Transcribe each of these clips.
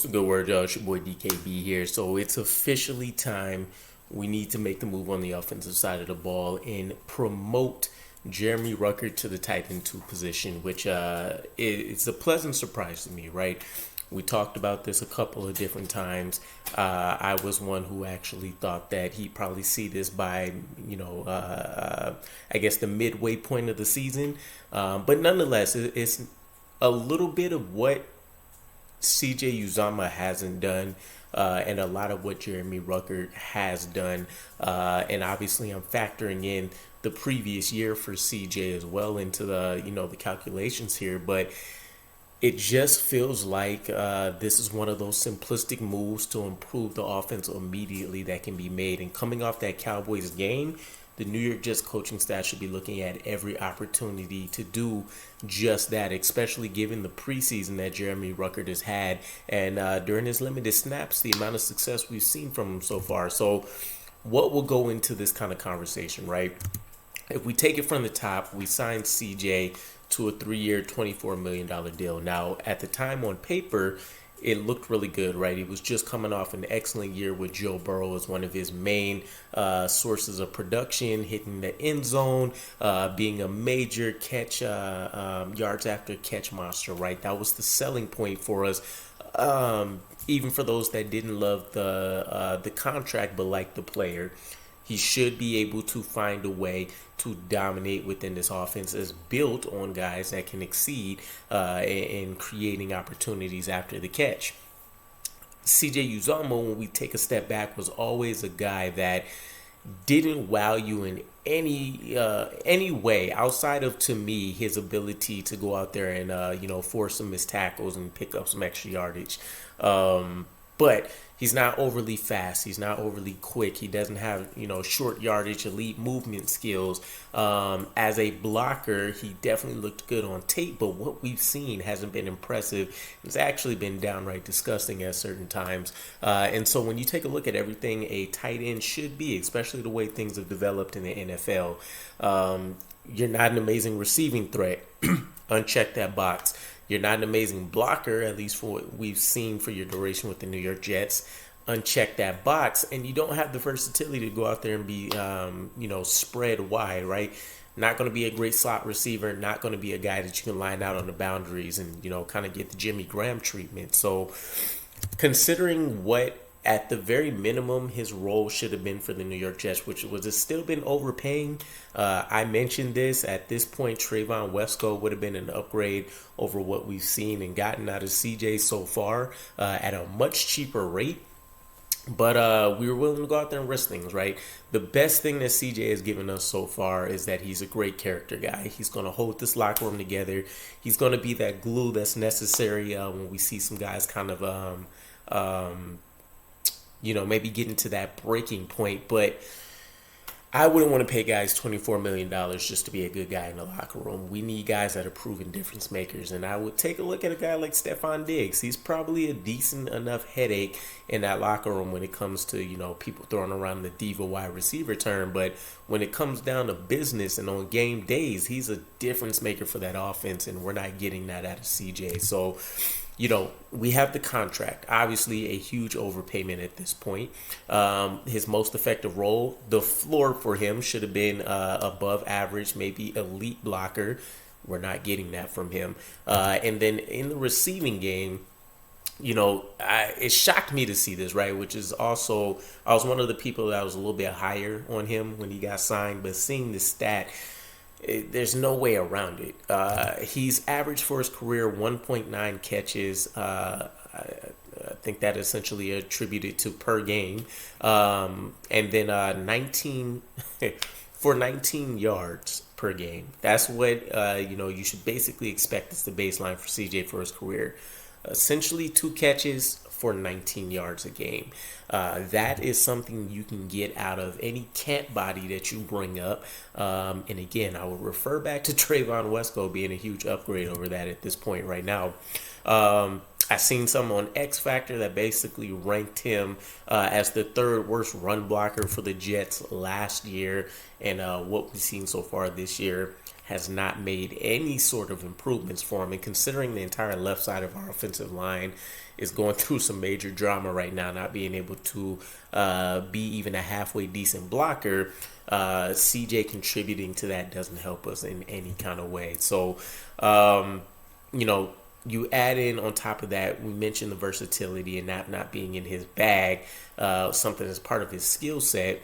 What's the good word? It's your boy DKB here. So it's officially time. We need to make the move on the offensive side of the ball and promote Jeremy Ruckert to the tight end 2 position, which it's a pleasant surprise to me, right? We talked about this a couple of different times. I was one who actually thought that he'd probably see this by, I guess the midway point of the season. But nonetheless, it's a little bit of what CJ Uzomah hasn't done, and a lot of what Jeremy Ruckert has done. And obviously, I'm factoring in the previous year for CJ as well into the calculations here. But it just feels like this is one of those simplistic moves to improve the offense immediately that can be made. And coming off that Cowboys game, the New York Jets coaching staff should be looking at every opportunity to do just that, especially given the preseason that Jeremy Ruckert has had. And during his limited snaps, the amount of success we've seen from him so far. So what will go into this kind of conversation, right? If we take it from the top, we signed CJ to a 3-year, $24 million deal. Now, at the time on paper, it looked really good, right? He was just coming off an excellent year with Joe Burrow as one of his main sources of production, hitting the end zone, being a major catch, yards after catch monster, right? That was the selling point for us. Even for those that didn't love the contract but liked the player, he should be able to find a way to dominate within this offense as built on guys that can exceed in creating opportunities after the catch. CJ Uzomah, when we take a step back, was always a guy that didn't wow you in any way outside of, to me, his ability to go out there and force some missed tackles and pick up some extra yardage. But he's not overly fast. He's not overly quick. He doesn't have, short yardage, elite movement skills. As a blocker, he definitely looked good on tape, but what we've seen hasn't been impressive. It's actually been downright disgusting at certain times. And so when you take a look at everything a tight end should be, especially the way things have developed in the NFL, you're not an amazing receiving threat. Uncheck that box. You're not an amazing blocker, at least for what we've seen for your duration with the New York Jets. Uncheck that box, and you don't have the versatility to go out there and be, spread wide, right? Not going to be a great slot receiver, not going to be a guy that you can line out on the boundaries and, kind of get the Jimmy Graham treatment. So considering what, at the very minimum, his role should have been for the New York Jets, which was it's still been overpaying. I mentioned this. At this point, Trayvon Wesco would have been an upgrade over what we've seen and gotten out of CJ so far at a much cheaper rate. But we were willing to go out there and risk things, right? The best thing that CJ has given us so far is that he's a great character guy. He's going to hold this locker room together. He's going to be that glue that's necessary when we see some guys kind of maybe getting to that breaking point. But I wouldn't want to pay guys $24 million just to be a good guy in the locker room. We need guys that are proven difference makers. And I would take a look at a guy like Stephon Diggs. He's probably a decent enough headache in that locker room when it comes to, people throwing around the diva wide receiver term. But when it comes down to business and on game days, he's a difference maker for that offense. And we're not getting that out of CJ. So, we have the contract. Obviously, a huge overpayment at this point. His most effective role, the floor for him should have been above average, maybe elite blocker. We're not getting that from him. And then in the receiving game, it shocked me to see this, right? Which is also, I was one of the people that was a little bit higher on him when he got signed, but seeing this stat, there's no way around it. He's averaged for his career 1.9 catches. I think that essentially attributed to per game. And then 19 for 19 yards per game. That's what, you should basically expect as the baseline for CJ for his career. Essentially 2 catches for 19 yards a game. That is something you can get out of any camp body that you bring up. And again, I would refer back to Trayvon Wesco being a huge upgrade over that at this point right now. I seen some on X Factor that basically ranked him as the 3rd worst run blocker for the Jets last year, and what we've seen so far this year. has not made any sort of improvements for him. And considering the entire left side of our offensive line is going through some major drama right now, not being able to be even a halfway decent blocker, CJ contributing to that doesn't help us in any kind of way. So, you add in on top of that, we mentioned the versatility and not being in his bag, something that's part of his skill set.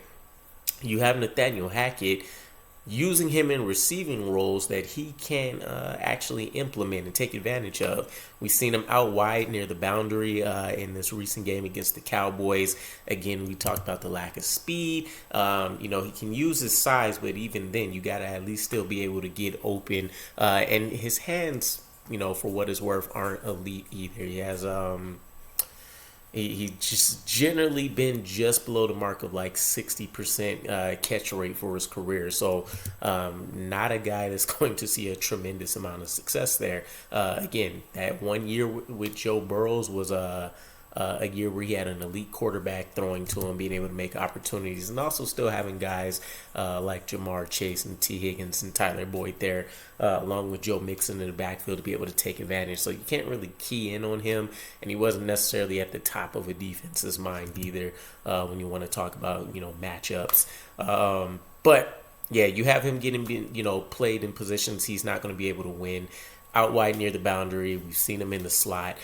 You have Nathaniel Hackett, using him in receiving roles that he can actually implement and take advantage of. We've seen him out wide near the boundary in this recent game against the Cowboys. Again, we talked about the lack of speed. He can use his size, but even then, you got to at least still be able to get open. And his hands, for what it's worth, aren't elite either. He has He just generally been just below the mark of like 60% catch rate for his career. So not a guy that's going to see a tremendous amount of success there. Again, that 1 year with Joe Burrows was a year where he had an elite quarterback throwing to him, being able to make opportunities, and also still having guys like Jamar Chase and T. Higgins and Tyler Boyd there, along with Joe Mixon in the backfield to be able to take advantage. So you can't really key in on him, and he wasn't necessarily at the top of a defense's mind either when you want to talk about, matchups. But yeah, you have him getting, played in positions he's not going to be able to win. Out wide near the boundary, we've seen him in the slot.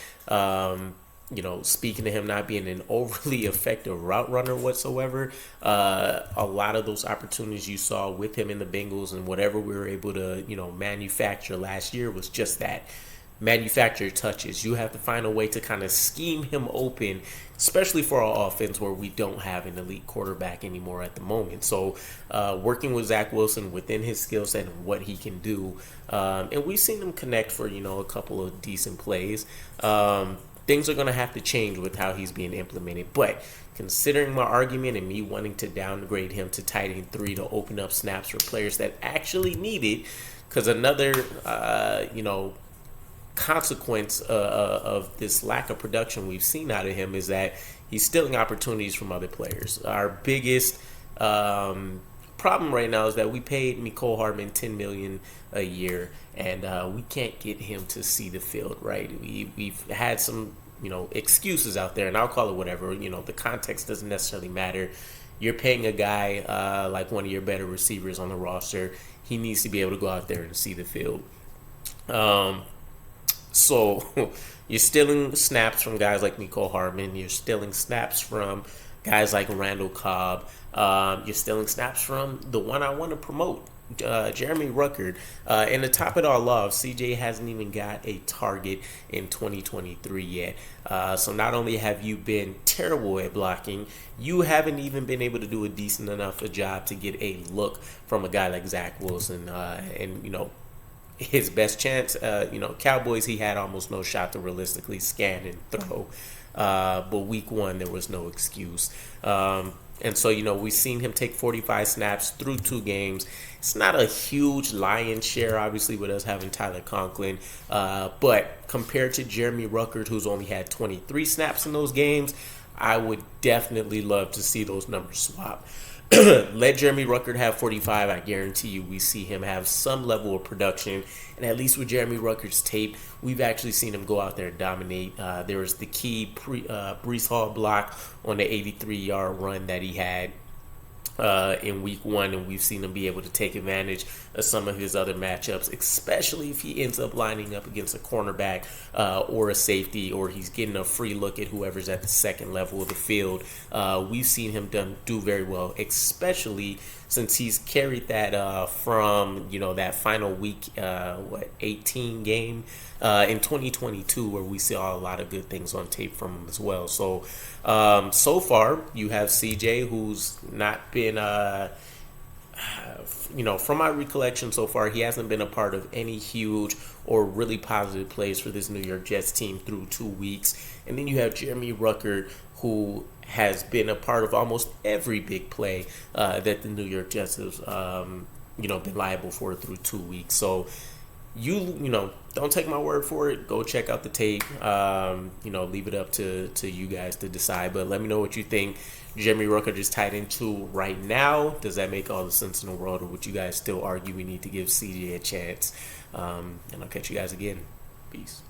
Speaking to him not being an overly effective route runner whatsoever, a lot of those opportunities you saw with him in the Bengals and whatever we were able to, manufacture last year was just that. Manufactured touches. You have to find a way to kind of scheme him open, especially for our offense where we don't have an elite quarterback anymore at the moment. So working with Zach Wilson within his skill set and what he can do, and we've seen him connect for, a couple of decent plays. Things are going to have to change with how he's being implemented. But considering my argument and me wanting to downgrade him to tight end 3 to open up snaps for players that actually need it, because another, consequence of this lack of production we've seen out of him is that he's stealing opportunities from other players. Our biggest problem right now is that we paid Mecole Hardman $10 million a year, and we can't get him to see the field, right? We've had some, excuses out there, and I'll call it whatever. The context doesn't necessarily matter. You're paying a guy like one of your better receivers on the roster. He needs to be able to go out there and see the field. So you're stealing snaps from guys like Mecole Hardman. You're stealing snaps from guys like Randall Cobb. You're stealing snaps from the one I want to promote, Jeremy Ruckert. And to top it all off, CJ hasn't even got a target in 2023 yet. So not only have you been terrible at blocking, you haven't even been able to do a decent enough a job to get a look from a guy like Zach Wilson. His best chance, Cowboys, he had almost no shot to realistically scan and throw. But week 1, there was no excuse. And so, we've seen him take 45 snaps through 2 games. It's not a huge lion's share, obviously, with us having Tyler Conklin. But compared to Jeremy Ruckert, who's only had 23 snaps in those games, I would definitely love to see those numbers swap. Let Jeremy Ruckert have 45. I guarantee you we see him have some level of production. And at least with Jeremy Ruckert's tape, we've actually seen him go out there and dominate. There was the key Breece Hall block on the 83-yard run that he had in week 1, and we've seen him be able to take advantage of some of his other matchups, especially if he ends up lining up against a cornerback or a safety, or he's getting a free look at whoever's at the second level of the field. We've seen him do very well, especially since he's carried that from that final week 18 game in 2022, where we saw a lot of good things on tape from him as well. So so far you have CJ, who's not been from my recollection so far, he hasn't been a part of any huge or really positive plays for this New York Jets team through 2 weeks. And then you have Jeremy Ruckert, who has been a part of almost every big play that the New York Jets have, been liable for through 2 weeks. So you know, don't take my word for it. Go check out the tape. You know, leave it up to you guys to decide. But let me know what you think. Jeremy Ruckert is tight end 2 right now. Does that make all the sense in the world, or would you guys still argue we need to give CJ a chance? And I'll catch you guys again. Peace.